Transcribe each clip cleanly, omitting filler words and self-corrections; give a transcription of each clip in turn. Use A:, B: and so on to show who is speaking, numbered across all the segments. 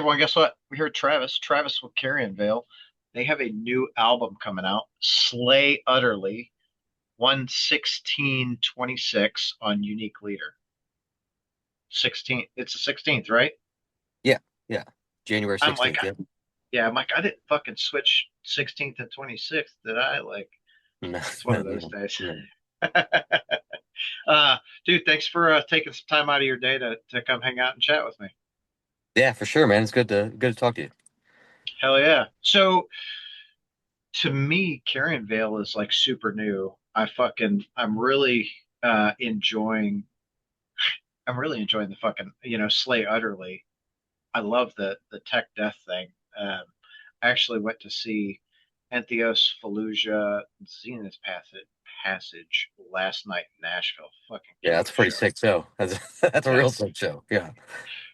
A: everyone, guess what? We heard Travis with Carrion Vael. They have a new album coming out, Slay Utterly, 1/16/26 on Unique Leader. 16th. It's the 16th, right?
B: Yeah, yeah. January
A: I'm like,
B: 16th, yeah.
A: yeah, I'm like, I didn't fucking switch 16th and 26th, did I? Like,
B: No,
A: it's one of those
B: no,
A: days.
B: no.
A: uh, Dude, thanks for taking some time out of your day to come hang out and chat with me.
B: Yeah, for sure, man. It's good to talk to you.
A: Hell yeah. So, to me, Carrion Vale is like super new. I'm really enjoying the fucking, Slay Utterly. I love the tech death thing. I actually went to see Entheos Fallujah Zenith Passage last night in Nashville. Fucking
B: Yeah,
A: killer
B: that's a pretty
A: show.
B: sick show. That's a
A: Yeah.
B: real sick show. Yeah.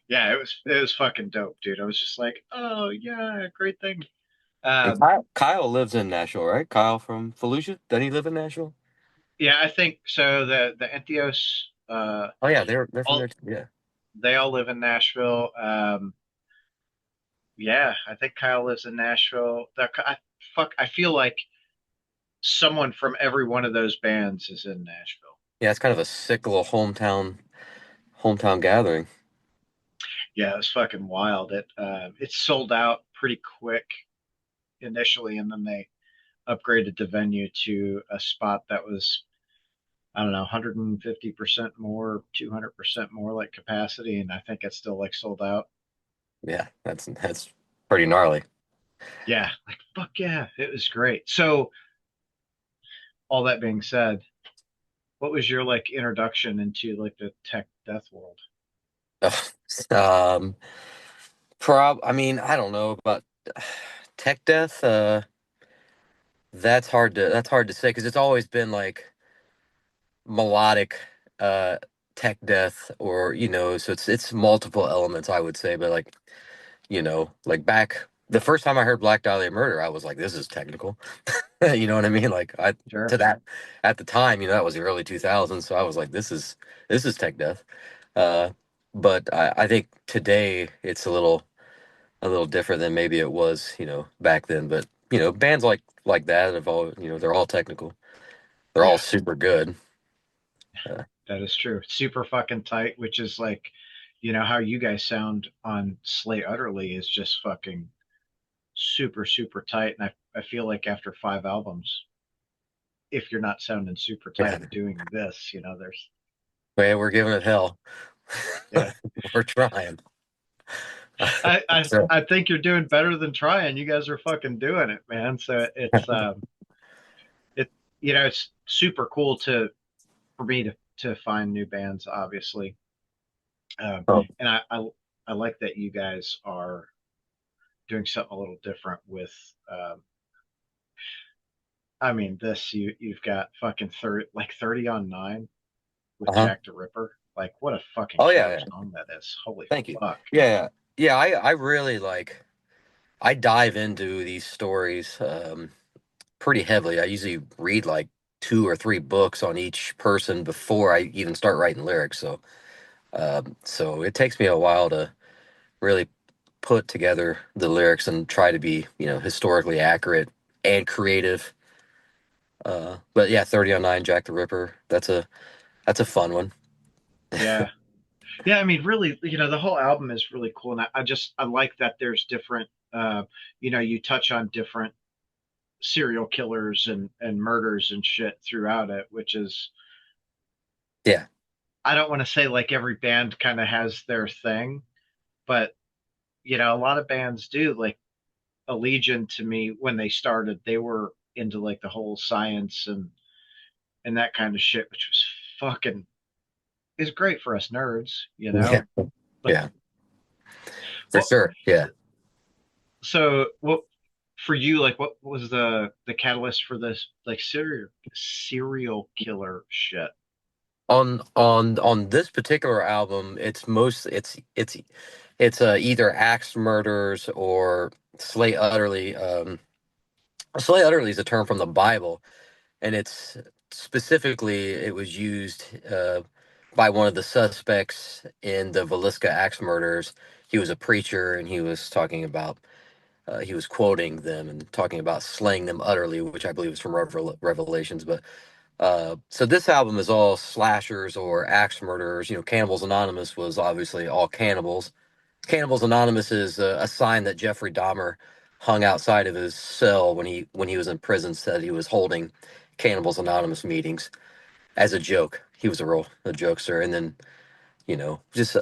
A: Yeah, it was fucking dope, dude. I was just like, oh yeah, great thing.
B: And
A: Um,
B: Kyle lives in Nashville, right? Kyle from Fallujah. Doesn't he live in Nashville?
A: yeah, I think so. The Entheos
B: Oh yeah, they're from there
A: all
B: too. Yeah.
A: they all live in Nashville. Yeah, I think Kyle lives in Nashville. I feel like someone from every one of those bands is in Nashville.
B: Yeah, it's kind of a sick little hometown gathering.
A: Yeah, it was fucking wild. It sold out pretty quick initially, and then they upgraded the venue to a spot that was, I don't know, 150% more, 200% more like capacity, and I think it's still like sold out.
B: Yeah, that's pretty gnarly.
A: Yeah, like fuck yeah, it was great. So all that being said, what was your like introduction into like the tech death world?
B: Ugh. Um, I mean, I don't know about tech death. That's hard to say because it's always been like melodic uh tech death, or so it's multiple elements, I would say. But like, like back the first time I heard Black Dahlia Murder, I was like, this is technical. You know what I mean? Like, I
A: Sure.
B: to that at the time, that was the early 2000s, so I was like, this is tech death. uh but I think today it's a little different than maybe it was, back then. But bands like that have all, they're all technical. They're all
A: Yeah,
B: super good. Uh,
A: that is true. Super fucking tight, which is like, how you guys sound on Slay Utterly is just fucking super, super tight. And I feel like after five albums, if you're not sounding super
B: yeah,
A: tight and doing this, there's,
B: man, we're giving it hell.
A: yeah.
B: We're trying.
A: I, I,
B: So,
A: I think you're doing better than trying. You guys are fucking doing it, man. So it, it's super cool for me to find new bands, obviously.
B: oh,
A: And I like that you guys are doing something a little different with, um, I mean, you've got fucking 30 on 9 with
B: uh-huh.
A: Jack the Ripper. Like, what a fucking
B: Oh yeah,
A: killer
B: yeah.
A: song that is. Holy
B: Thank you.
A: fuck.
B: Yeah, yeah, yeah. I really like. I dive into these stories pretty heavily. I usually read like two or three books on each person before I even start writing lyrics. So it takes me a while to really put together the lyrics and try to be, historically accurate and creative. But yeah, 30 on 9, Jack the Ripper. That's a fun one.
A: Yeah. Yeah, I mean, really, the whole album is really cool. And I like that there's different, you touch on different serial killers and murders and shit throughout it, which is,
B: Yeah.
A: I don't want to say like every band kind of has their thing, but, a lot of bands do. Like Allegiant to me, when they started, they were into like the whole science and that kind of shit, which was fucking is great for us nerds.
B: Yeah.
A: Like,
B: Yeah. For
A: what?
B: sure. Yeah.
A: So, what for you? Like, what was the catalyst for this like serial killer shit?
B: On this particular album, it's either axe murders or slay utterly. Slay utterly is a term from the Bible, and it's specifically it was used by one of the suspects in the Velisca axe murders. He was a preacher, and he was talking about he was quoting them and talking about slaying them utterly, which I believe is from Revelations. But so this album is all slashers or axe murderers. You know, Cannibals Anonymous was obviously all cannibals. Cannibals Anonymous is a sign that Jeffrey Dahmer hung outside of his cell when he was in prison. Said he was holding Cannibals Anonymous meetings as a joke. He was a jokester, and then just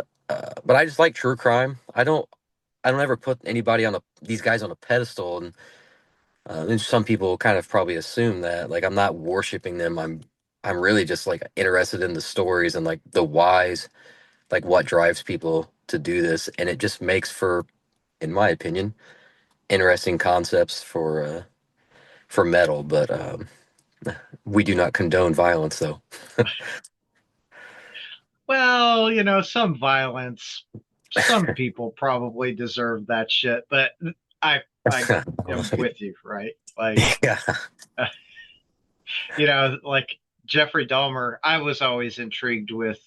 B: but I just like true crime. I don't ever put anybody on these guys on a pedestal, and some people kind of probably assume that like I'm not worshiping them. I'm really just like interested in the stories and like the whys, like what drives people to do this, and it just makes for, in my opinion, interesting concepts for metal. But we do not condone violence, though.
A: Well, some violence, some people probably deserve that shit, but I am with you, right? Like,
B: Yeah,
A: like Jeffrey Dahmer, I was always intrigued with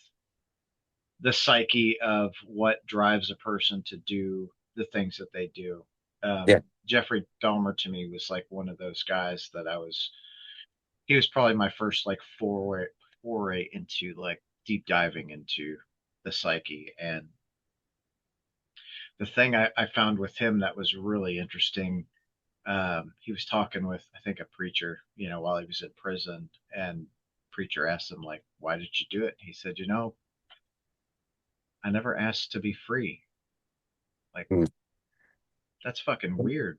A: the psyche of what drives a person to do the things that they do.
B: yeah.
A: Jeffrey Dahmer to me was like one of those guys that he was probably my first like foray into like deep diving into the psyche. And the thing I found with him that was really interesting, he was talking with, I think, a preacher, while he was in prison, and preacher asked him like, why did you do it? He said, I never asked to be free. Like,
B: Mm,
A: that's fucking weird.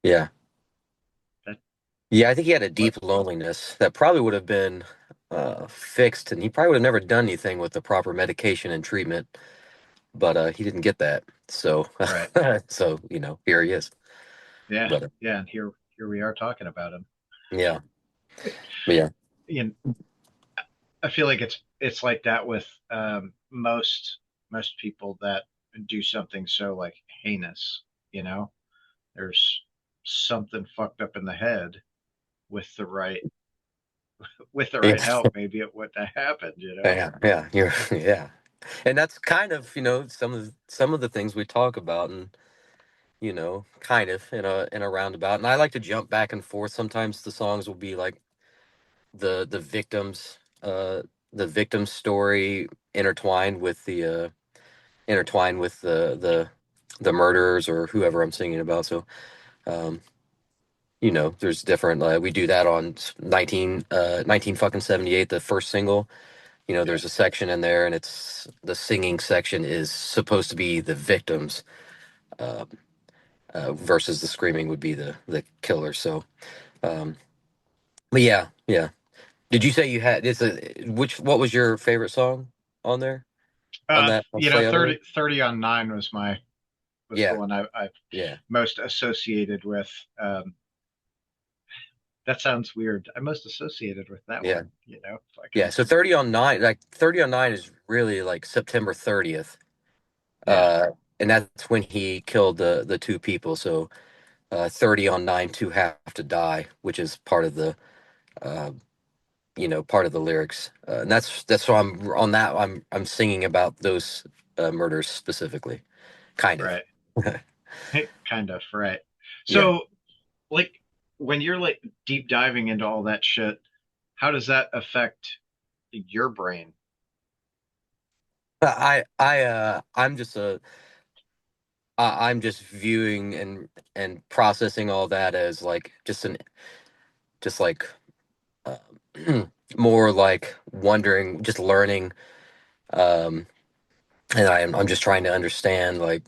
B: yeah.
A: That
B: Yeah, I think he had a
A: what?
B: deep loneliness that probably would have been fixed, and he probably would have never done anything with the proper medication and treatment, but he didn't get that. So,
A: Right.
B: so here he is.
A: Yeah.
B: But
A: Yeah. And here we are talking about him.
B: yeah, but yeah,
A: You I feel like it's like that with most people that do something so like heinous. You know, there's something fucked up in the head with the right with the
B: yeah,
A: right help. Maybe it wouldn't have happened.
B: yeah. You're yeah, and that's kind of some of the things we talk about, and kind of in a roundabout. And I like to jump back and forth. Sometimes the songs will be like the victims, the victim story intertwined with the murderers or whoever I'm singing about. So um, there's different. We do that on 19 fucking 78, the first single.
A: Yeah.
B: There's a section in there, and it's the singing section is supposed to be the victims, uh, versus the screaming would be the killer. So, um, but yeah, yeah. Did you say you had it's a which what was your favorite song on there on that on Slay Utterly?
A: 30 on 9 was the
B: Yeah,
A: one I
B: yeah,
A: most associated with. That sounds weird. I most associated with that
B: yeah,
A: one.
B: yeah.
A: Fucking
B: So 30 on 9, like 30 on 9 is really like September 30th.
A: yeah.
B: Uh and that's when he killed the two people. So 30 on 9 two have to die, which is uh part of the lyrics. And that's why I'm singing about those murders specifically. Kind of.
A: Right. Kind of right.
B: Yeah.
A: So like when you're like deep diving into all that shit, how does that affect your brain?
B: I'm just viewing and processing all that as like just like uh, more like wondering, just learning, um, and I'm just trying to understand like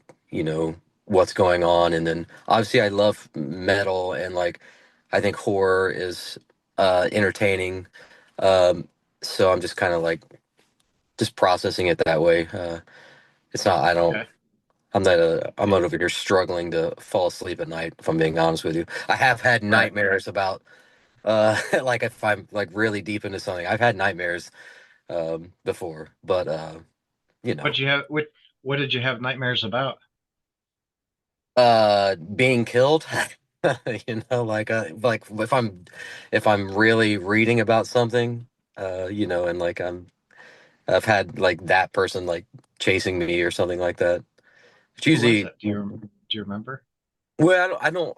B: what's going on, and then obviously I love metal, and like I think horror is entertaining, um, so I'm just kind of like just processing it that way. It's not I don't
A: Okay.
B: I'm not over here struggling to fall asleep at night, if I'm being honest with you. I have had
A: Right.
B: nightmares about like if I'm like really deep into something. I've had nightmares before, but you know,
A: What did you have nightmares about?
B: being killed. Like if I'm really reading about something, and like I've had like that person like chasing me or something like that. It's
A: Who was
B: usually,
A: it? Do you remember?
B: well, I don't,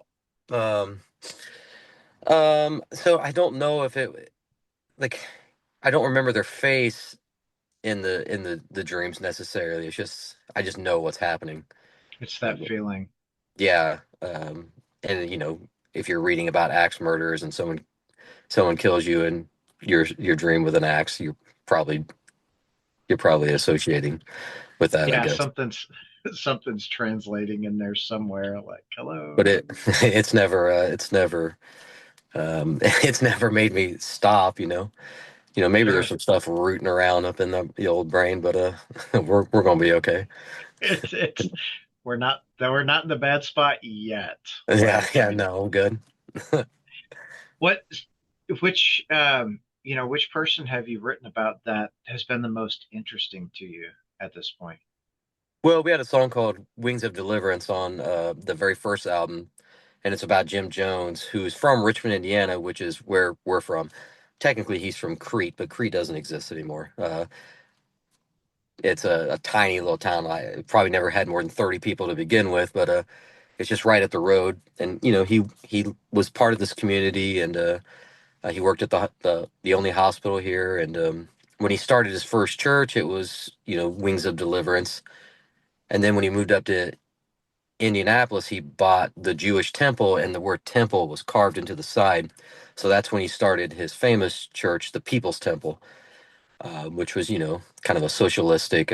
B: um, so I don't know if it like I don't remember their face in the dreams necessarily. It's just I just know what's happening.
A: It's
B: Uh,
A: that feeling.
B: yeah, and if you're reading about axe murders and someone kills you in your dream with an axe, probably you're probably associating with that, I
A: Yeah,
B: guess.
A: something's translating in there somewhere. Like,
B: But
A: hello.
B: it's never it's never made me stop. Maybe there's
A: Sure.
B: some stuff rooting around up in the old brain, but we're gonna be okay.
A: It's we're not in the bad spot yet.
B: Yeah,
A: Like,
B: yeah, no, I'm good.
A: what which person have you written about that has been the most interesting to you at this point?
B: Well, we had a song called "Wings of Deliverance" on the very first album, and it's about Jim Jones, who's from Richmond, Indiana, which is where we're from. Technically, he's from Crete, but Crete doesn't exist anymore. It's a tiny little town. I probably never had more than 30 people to begin with, but it's just right at the road. And he was part of this community, and he worked at the only hospital here. And when he started his first church, it was Wings of Deliverance. And then when he moved up to Indianapolis, he bought the Jewish temple, and the word temple was carved into the side. So that's when he started his famous church, the People's Temple, which was kind of a socialistic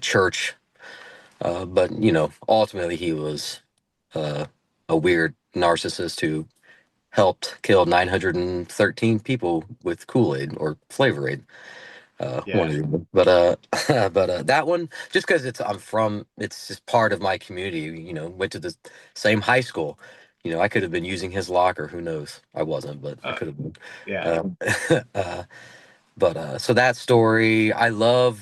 B: church. But ultimately he was uh, a weird narcissist who helped kill 913 people with Kool-Aid or Flavor Aid. One
A: Yeah.
B: of them. But but that one, just because it's just part of my community. Went to the same high school. I could have been using his locker. Who knows? I wasn't, but I
A: Uh,
B: could have been.
A: yeah.
B: Um, uh, but so that story, I love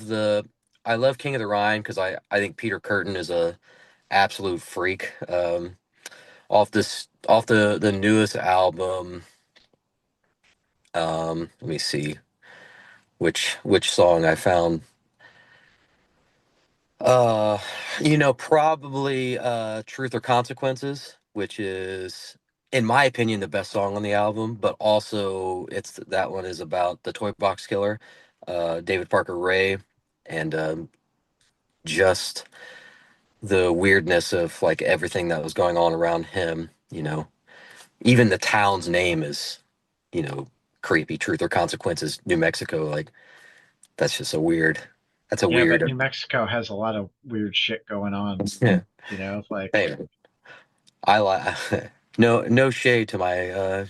B: King of the Rhine because I think Peter Curtin is a absolute freak. Off the newest album. Let me see which song I found. Uh, probably Truth or Consequences, which is, in my opinion, the best song on the album, but also that one is about the Toy Box Killer, David Parker Ray, and just the weirdness of like everything that was going on around him. Even the town's name is, you know, creepy. Truth or Consequences, New Mexico. Like that's just a weird. That's a
A: Yeah, but
B: weird.
A: New Mexico has a lot of weird shit going on,
B: Yeah.
A: like
B: Hey, I like no shade to my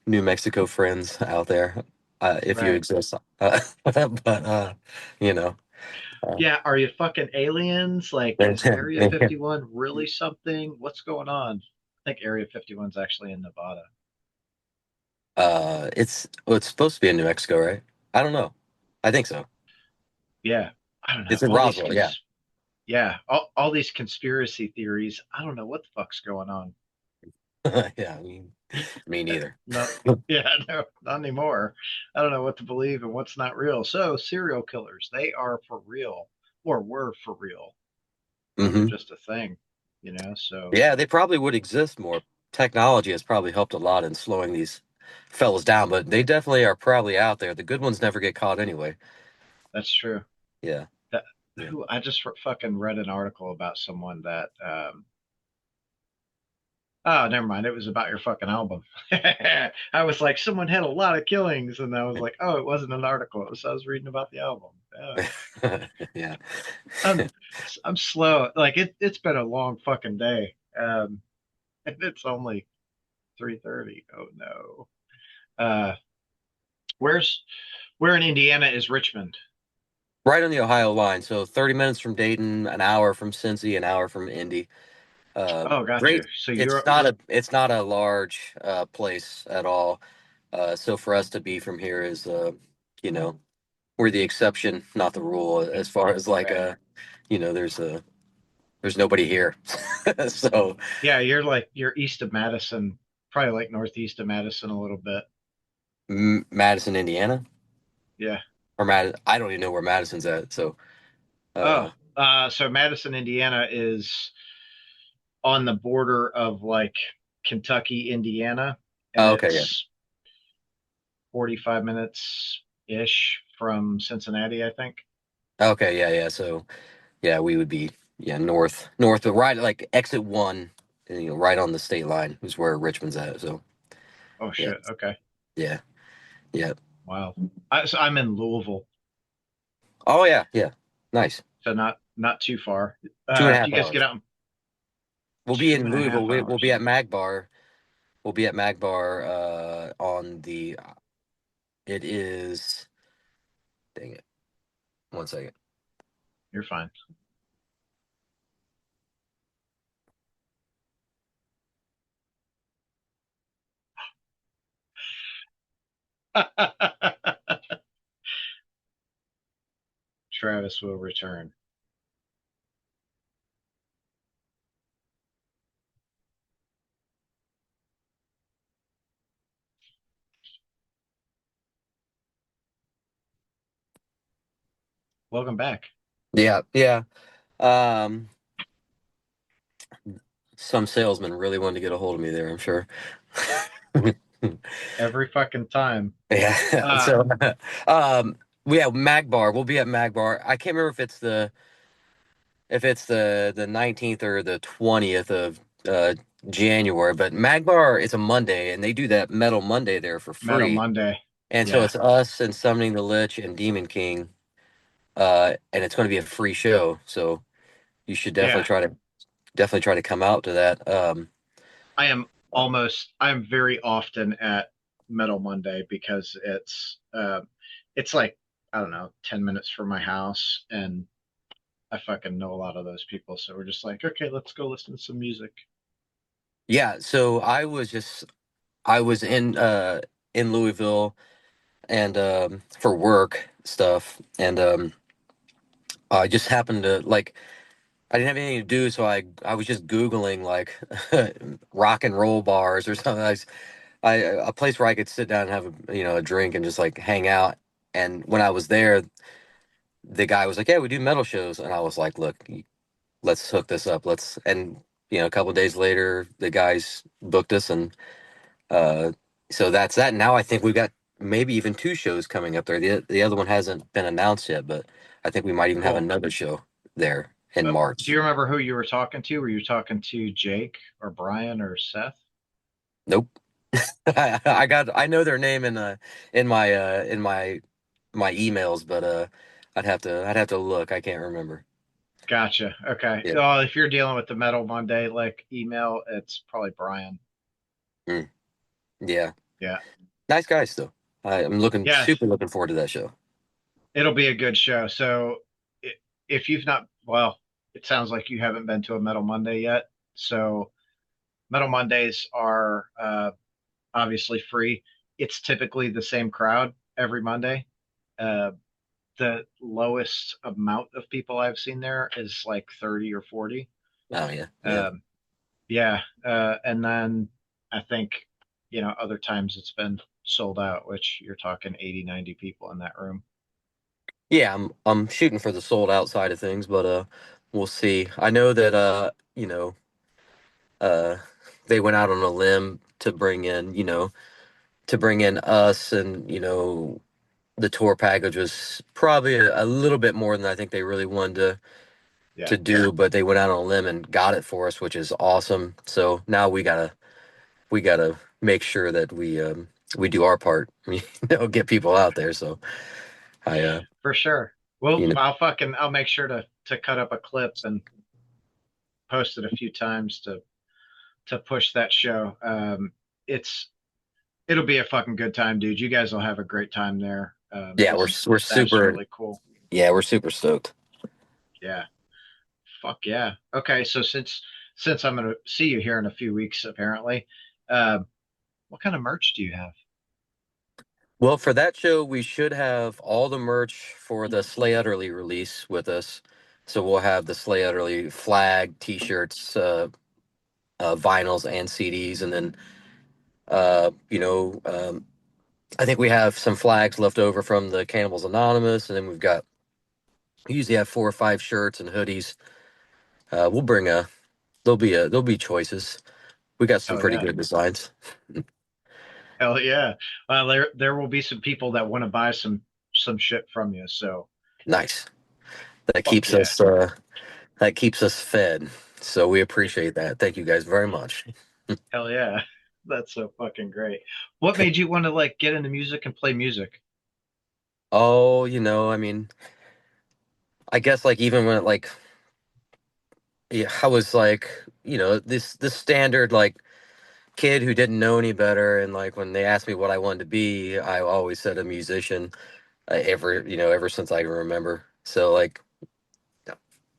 B: New Mexico friends out there, if you
A: right.
B: exist. But you know, uh,
A: Yeah, are you fucking aliens? Like, is Area 51 really something? What's going on? I think Area 51's actually in Nevada.
B: it's supposed to be in New Mexico, right? I don't know. I think so.
A: Yeah, I don't know.
B: It's in Roswell, yeah.
A: All these conspiracy theories. I don't know what the fuck's going on.
B: Yeah, me neither.
A: No, yeah, no, not anymore. I don't know what to believe and what's not real. So, serial killers, they are for real or were for real. They were
B: Hmm.
A: just a thing, so
B: Yeah, they probably would exist more. Technology has probably helped a lot in slowing these fellas down, but they definitely are probably out there. The good ones never get caught anyway.
A: that's true.
B: Yeah,
A: That
B: yeah.
A: who I just fucking read an article about someone that oh, never mind. It was about your fucking album. I was like, someone had a lot of killings, and I was like, oh, it wasn't an article. I was reading about the album. Yeah.
B: Yeah.
A: I'm I'm slow. Like it's been a long fucking day. And it's only 3:30. Oh no. Uh, where's where in Indiana is Richmond?
B: Right on the Ohio line. So 30 minutes from Dayton, an hour from Cincy, an hour from Indy.
A: Oh, got
B: Great.
A: you. So
B: It's
A: you're
B: not a large place at all. So for us to be from here is, you know, we're the exception, not the rule. As far as like,
A: right.
B: there's nobody here. So
A: Yeah, you're east of Madison, probably like northeast of Madison a little bit.
B: Madison, Indiana.
A: Yeah.
B: or I don't even know where Madison's at. So,
A: Oh,
B: uh,
A: so Madison, Indiana is on the border of like Kentucky, Indiana, and
B: oh, okay, yeah,
A: it's 45 minutes ish from Cincinnati, I think.
B: okay, yeah, yeah. So, yeah, we would be north, but right like exit one, right on the state line is where Richmond's at. So,
A: Oh
B: yeah,
A: shit. Okay.
B: yeah, yeah.
A: Wow. So I'm in Louisville,
B: Oh yeah, yeah. Nice.
A: so not too far.
B: Two and a
A: Do
B: half
A: you guys get
B: hours.
A: out in
B: We'll be
A: two
B: in
A: and a
B: Louisville.
A: half
B: We'll
A: hours?
B: be at Magbar. We'll be at Magbar on the. It is. Dang it. One second.
A: You're fine. Travis will return. Welcome back.
B: Yeah, yeah. Um, some salesman really wanted to get a hold of me there. I'm sure.
A: Every fucking time.
B: Yeah.
A: Uh,
B: So, um, we have Magbar. We'll be at Magbar. I can't remember if it's the 19th or the 20th of January, but Magbar is a Monday, and they do that Metal Monday there for
A: Metal
B: free.
A: Monday.
B: And so
A: Yeah.
B: it's us and Summoning the Lich and Demon King, and it's going to be a free show. So you should
A: Yeah.
B: definitely try to come out to that.
A: I'm very often at Metal Monday because it's like, I don't know, 10 minutes from my house, and I fucking know a lot of those people. So we're just like, okay, let's go listen to some music.
B: Yeah. So I was in Louisville and for work stuff, and I just happened to like I didn't have anything to do, so I was just Googling like rock and roll bars or something. I a place where I could sit down and have a drink and just like hang out. And when I was there, the guy was like, "Yeah, we do metal shows," and I was like, "Look, let's hook this up. Let's." And a couple of days later, the guys booked us, and uh, so that's that. Now I think we've got maybe even two shows coming up there. The other one hasn't been announced yet, but I think we might even have
A: Cool.
B: another show there in
A: Do
B: March.
A: you remember who you were talking to? Were you talking to Jake or Brian or Seth?
B: Nope. I know their name in my emails, but I'd have to look. I can't remember.
A: Gotcha. Okay.
B: Yeah.
A: Well, if you're dealing with the Metal Monday like email, it's probably Brian.
B: Mm, yeah.
A: Yeah.
B: Nice guys though. I'm looking
A: Yeah.
B: super looking forward to that show.
A: It'll be a good show. So if you've not, well, it sounds like you haven't been to a Metal Monday yet. So Metal Mondays are obviously free. It's typically the same crowd every Monday. Uh, the lowest amount of people I've seen there is like 30 or 40.
B: Oh yeah. Yeah.
A: Um, yeah. And then I think, other times it's been sold out, which you're talking 80, 90 people in that room.
B: Yeah, I'm shooting for the sold out side of things, but we'll see. I know that uh they went out on a limb to bring in us, and the tour package was probably a little bit more than I think they really wanted to
A: Yeah,
B: do, but they went out on a limb and got it for us, which is awesome. So now we gotta make sure that we do our part, get people out there. So I
A: for sure. Well,
B: you know
A: I'll make sure to cut up a clip and post it a few times to push that show. It's it'll be a fucking good time, dude. You guys will have a great time there.
B: yeah, we're
A: It's
B: we're
A: that is
B: super
A: really cool.
B: yeah, we're super stoked.
A: Yeah, fuck yeah. Okay, so since I'm gonna see you here in a few weeks, apparently, what kind of merch do you have?
B: Well, for that show, we should have all the merch for the Slay Utterly release with us. So we'll have the Slay Utterly flag, T-shirts, vinyls, and CDs, and then uh, you know, um, I think we have some flags left over from the Cannibals Anonymous, and then we usually have 4 or 5 shirts and hoodies. We'll bring a there'll be choices. We got some
A: Hell
B: pretty
A: yeah.
B: good designs.
A: Hell yeah. Well, there will be some people that want to buy some shit from you. So
B: Nice. That
A: fuck
B: keeps
A: yeah.
B: us fed. So we appreciate that. Thank you guys very much.
A: Hell yeah. That's so fucking great. What made you want to like get into music and play music?
B: Oh, I mean, I guess like even when like yeah, I was like, this standard like kid who didn't know any better, and like when they asked me what I wanted to be, I always said a musician. Ever since I can remember. So like,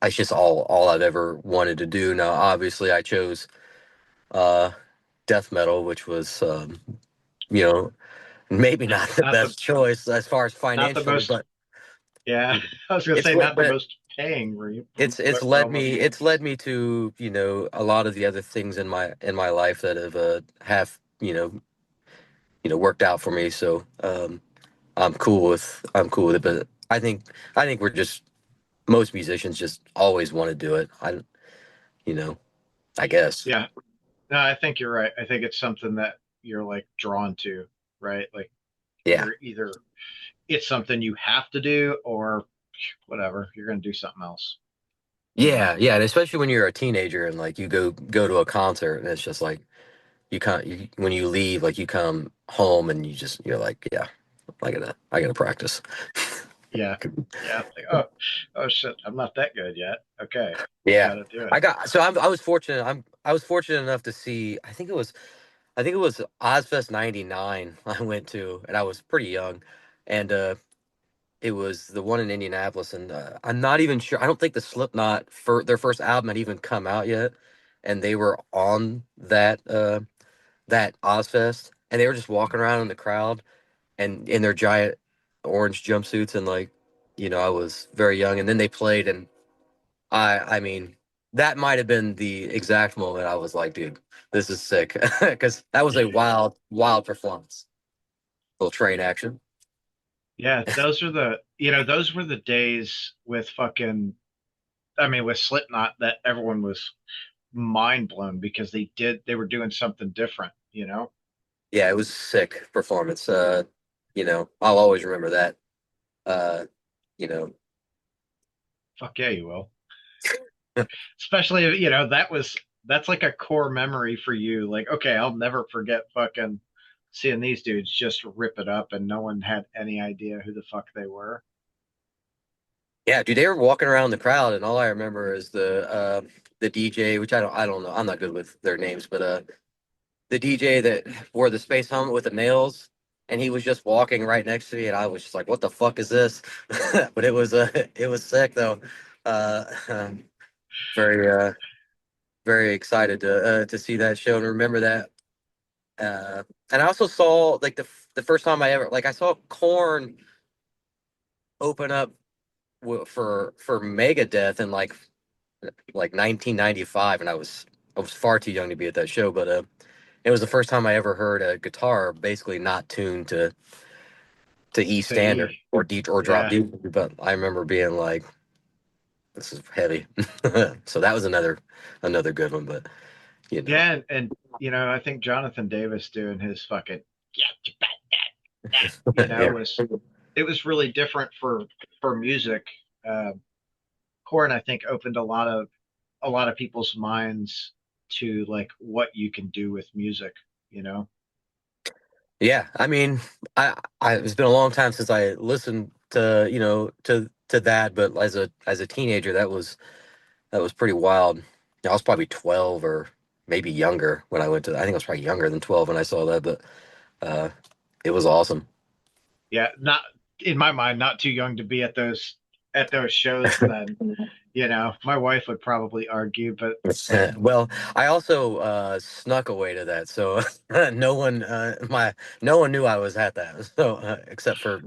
B: it's just all I've ever wanted to do. Now, obviously, I chose uh, death metal, which was you know maybe not the
A: Not the
B: best choice as far as
A: not the
B: financially,
A: most
B: but
A: yeah. I was gonna
B: it's
A: say
B: what
A: not the
B: but
A: most paying
B: it's
A: realm of music.
B: led me to a lot of the other things in my life that have worked out for me. So I'm cool with it, but I think we're just most musicians just always want to do it. You know, I guess.
A: Yeah. No, I think you're right. I think it's something that you're like drawn to, right? Like
B: Yeah.
A: you're either it's something you have to do or whatever, you're gonna do something else, you know?
B: Yeah, yeah, and especially when you're a teenager and like you go to a concert and it's just like when you leave like you come home and you're like, yeah, I gotta practice.
A: Yeah. Yeah. Like, oh, oh shit, I'm not that good yet. Okay.
B: Yeah.
A: Gotta do it.
B: I was fortunate. I was fortunate enough to see I think it was Ozfest '99 I went to, and I was pretty young, and it was the one in Indianapolis, and I'm not even sure. I don't think the Slipknot for their first album had even come out yet, and they were on that Ozfest, and they were just walking around in the crowd and in their giant orange jumpsuits, and like, I was very young, and then they played, and I mean, that might have been the exact moment I was like, dude, this is sick, because that was a wild performance. Little train action.
A: Yeah, those were the days with fucking I mean with Slipknot that everyone was mind blown because they were doing something different, you know?
B: Yeah, it was sick performance. I'll always remember that. Uh, you know,
A: Fuck yeah, you will. Especially if, that's like a core memory for you. Like, okay, I'll never forget fucking seeing these dudes just rip it up and no one had any idea who the fuck they were.
B: yeah, dude, they were walking around the crowd, and all I remember is the DJ, which I don't know, I'm not good with their names, but the DJ that wore the space helmet with the nails, and he was just walking right next to me, and I was just like, "What the fuck is this?" But it was sick though. Uh, very very excited to see that show and remember that. And I also saw like the first time I ever like I saw Corn open up for Megadeth in like 1995, and I was far too young to be at that show, but it was the first time I ever heard a guitar basically not tuned to E
A: To
B: standard
A: E.
B: or D or drop
A: Yeah.
B: D. But I remember being like, "This is heavy." So that was another good one. But you know,
A: Yeah, and I think Jonathan Davis doing his fucking yeah,
B: yeah,
A: was it was really different for music. Corn, I think, opened a lot of people's minds to like what you can do with music, you know?
B: yeah. I mean, it's been a long time since I listened to to that, but as a teenager, that was pretty wild. I was probably 12 or maybe younger when I went to. I think I was probably younger than 12 when I saw that, but uh, it was awesome.
A: Yeah, not in my mind, not too young to be at those shows then. My wife would probably argue, but
B: Well, I also snuck away to that, so no one knew I was at that. So except for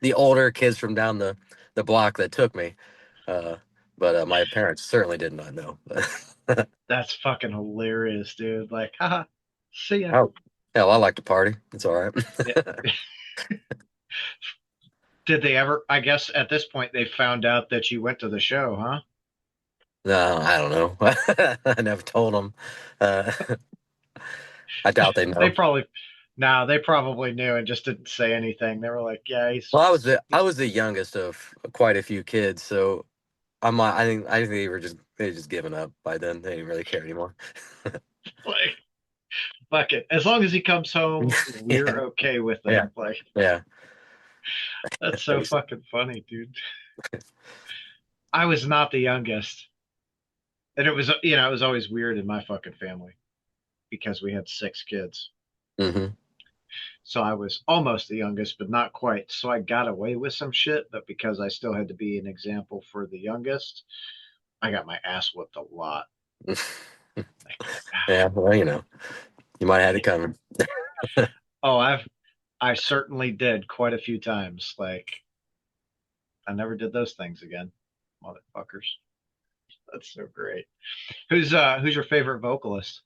B: the older kids from down the block that took me, uh, but my parents certainly did not know.
A: that's fucking hilarious, dude. Like, haha, see ya.
B: Oh. Hell, I like to party. It's all right.
A: Yeah. Did they ever? I guess at this point they found out that you went to the show, huh?
B: No, I don't know. I never told them. Uh, I doubt they
A: They
B: know.
A: probably, no, they probably knew and just didn't say anything. They were like, "Yeah,
B: Well, I was the youngest of quite a few kids, so I think they just given up by then. They didn't really care anymore.
A: like, fuck it. As long as he comes home,
B: Yeah,
A: we're okay with
B: yeah,
A: him." Like,
B: yeah.
A: that's so
B: Basically.
A: fucking funny, dude. I was not the youngest, and it was, it was always weird in my fucking family because we had six kids.
B: Hmm.
A: So I was almost the youngest, but not quite. So I got away with some shit, but because I still had to be an example for the youngest, I got my ass whooped a lot. Like,
B: Yeah, well, you might have had it
A: yeah.
B: coming.
A: Oh, I certainly did quite a few times. Like, I never did those things again, motherfuckers. That's so great. Who's your favorite vocalist?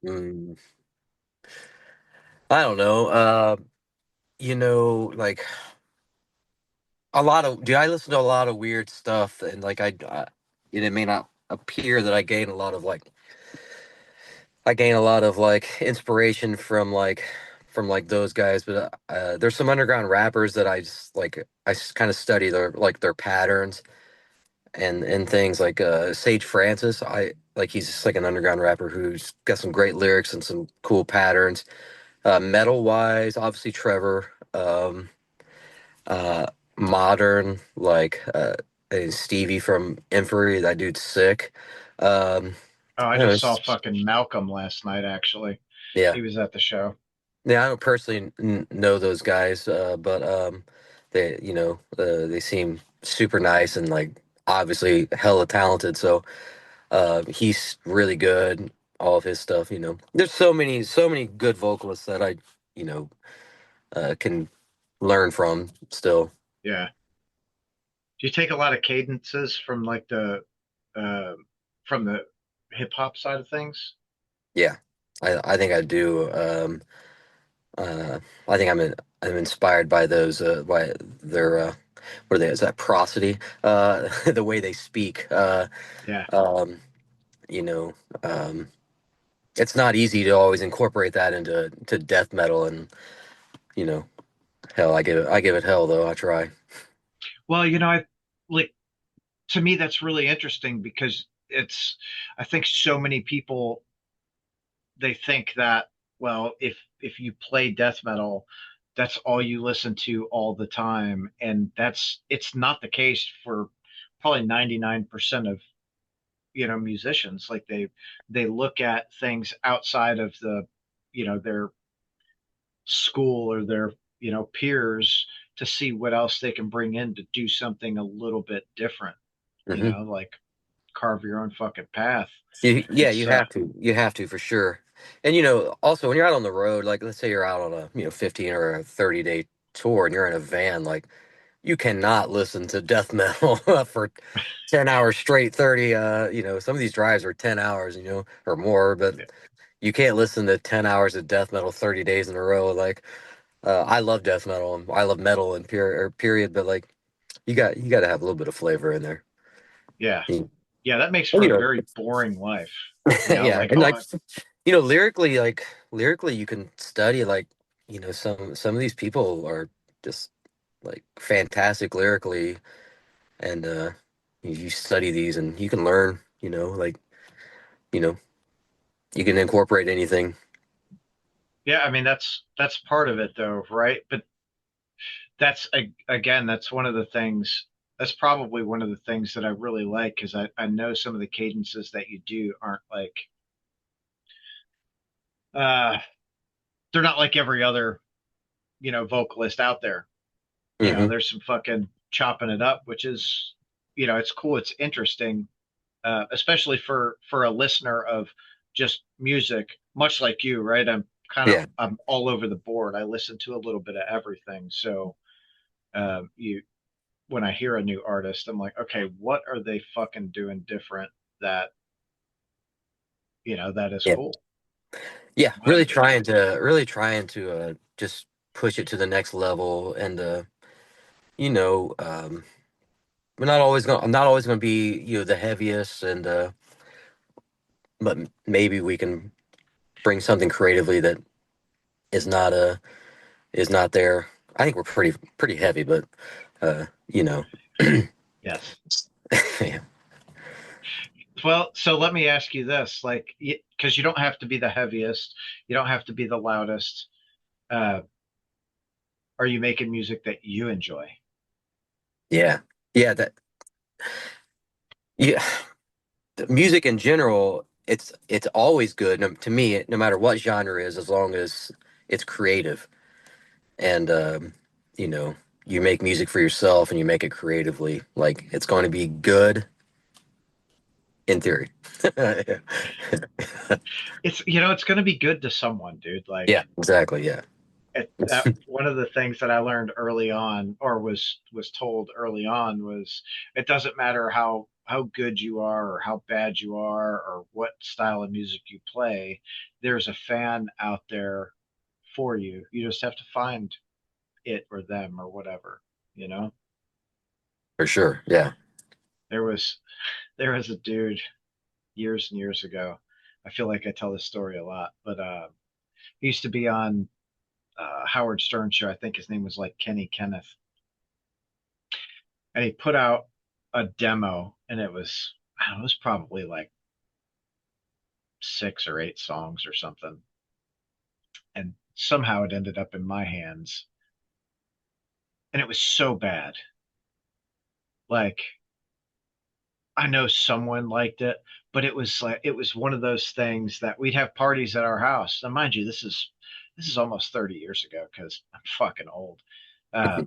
B: Mm, I don't know. Like do I listen to a lot of weird stuff, and like it may not appear that I gain a lot of like inspiration from those guys, but there's some underground rappers that I kind of study their patterns and things like Sage Francis. I like he's just like an underground rapper who's got some great lyrics and some cool patterns. Metal wise, obviously Trevor. Uh, Modern and Stevie from Inferi. That dude's sick. Um,
A: Oh, I
B: I don't know,
A: just saw fucking Malcolm last night. Actually,
B: yeah.
A: he was at the show.
B: Yeah, I don't personally know those guys, but they seem super nice and like obviously hella talented. So he's really good. All of his stuff, There's so many good vocalists that I, you know, can learn from still.
A: Yeah. Do you take a lot of cadences from like uh, the hip hop side of things?
B: Yeah, I think I do. Uh, I think I'm inspired by those by their what are they? Is that prosody? The way they speak.
A: Yeah.
B: Um, you know, um, it's not easy to always incorporate that into death metal, and you know, hell, I give it hell though. I try.
A: Well, I like to me that's really interesting because I think so many people they think that, well, if you play death metal, that's all you listen to all the time, and it's not the case for probably 99% of musicians. Like they look at things outside of their school or their peers to see what else they can bring in to do something a little bit different,
B: Hmm.
A: like carve your own fucking path.
B: Yeah,
A: It's
B: you have to for sure. And also when you're out on the road, like let's say you're out on a 15 or a 30-day tour, and you're in a van, like you cannot listen to death metal for 10 hours straight. 30 some of these drives are 10 hours, or more, but you can't listen to 10 hours of death metal 30 days in a row. Like I love death metal and I love metal and period, but like you got to have a little bit of flavor in there.
A: yeah,
B: And,
A: yeah, that makes
B: and,
A: for a very boring life,
B: yeah,
A: like,
B: and
A: oh,
B: like lyrically you can study like some of these people are just like fantastic lyrically, and you study these and you can learn, like you know you can incorporate anything.
A: yeah, I mean that's part of it though, right? But again, that's one of the things. That's probably one of the things that I really like because I know some of the cadences that you do aren't like uh they're not like every other vocalist out there.
B: Hmm.
A: There's some fucking chopping it up, which is it's cool, it's interesting, especially for a listener of just music, much like you, right?
B: Yeah.
A: I'm all over the board. I listen to a little bit of everything. So you when I hear a new artist, I'm like, okay, what are they fucking doing different that that is
B: Yeah.
A: cool?
B: Yeah,
A: What is it?
B: really trying to just push it to the next level, and you know, I'm not always gonna be, the heaviest, and but maybe we can bring something creatively that is not is not there. I think we're pretty heavy, but you know,
A: Yes.
B: yeah,
A: Well, so let me ask you this, like, because you don't have to be the heaviest, you don't have to be the loudest. Uh, are you making music that you enjoy?
B: yeah, yeah. That yeah, the music in general, it's always good, to me, no matter what genre is, as long as it's creative, and you know, you make music for yourself and you make it creatively, like it's going to be good in theory.
A: It's going to be good to someone, dude. Like,
B: Yeah, exactly. Yeah.
A: one of the things that I learned early on, or was told early on, was it doesn't matter how good you are or how bad you are or what style of music you play. There's a fan out there for you. You just have to find it or them or whatever. You know,
B: For sure. Yeah.
A: there was there was a dude years and years ago. I feel like I tell this story a lot, but he used to be on Howard Stern show. I think his name was like Kenny Kenneth, and he put out a demo, and it was I don't know, it was probably like 6 or 8 songs or something, and somehow it ended up in my hands, and it was so bad. Like I know someone liked it, but it was one of those things that we'd have parties at our house. Now, mind you, this is almost 30 years ago because I'm fucking old. Uh,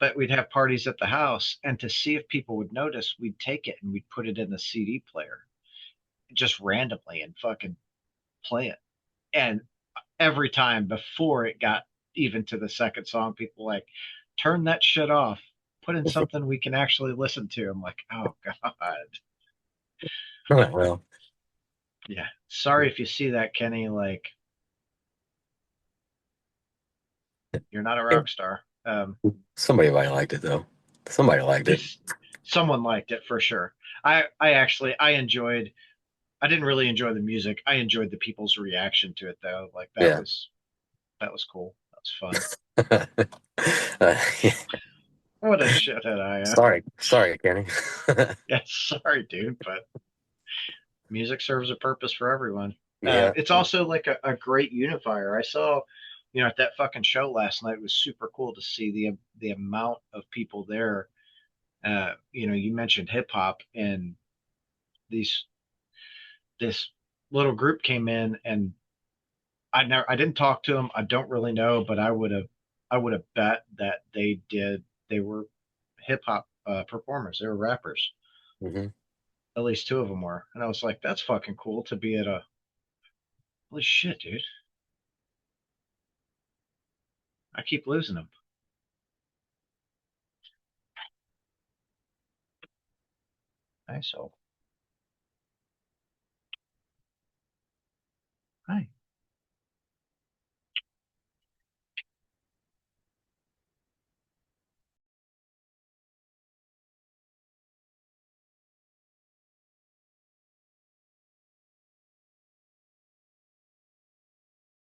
A: but we'd have parties at the house, and to see if people would notice, we'd take it and we'd put it in the CD player just randomly and fucking play it. And every time before it got even to the second song, people were like, turn that shit off. Put in something we can actually listen to. I'm like, oh God.
B: Well,
A: Yeah. Sorry if you see that, Kenny. Like, you're not a
B: yeah,
A: rock star.
B: somebody might liked it though. Somebody liked it.
A: This someone liked it for sure. I actually I enjoyed I didn't really enjoy the music. I enjoyed the people's reaction to it though. Like
B: Yeah.
A: that was cool. That was fun.
B: Yeah.
A: What a shithead I am.
B: Sorry, Kenny.
A: Yeah, sorry, dude, but music serves a purpose for everyone.
B: Yeah.
A: It's also like a great unifier. I saw, at that fucking show last night, it was super cool to see the amount of people there. You mentioned hip hop, and these this little group came in, and I didn't talk to them. I don't really know, but I would have bet that they were hip hop performers. They were rappers.
B: Hmm.
A: At least two of them were, and I was like, that's fucking cool to be at a holy shit, dude. I keep losing them. Nice. So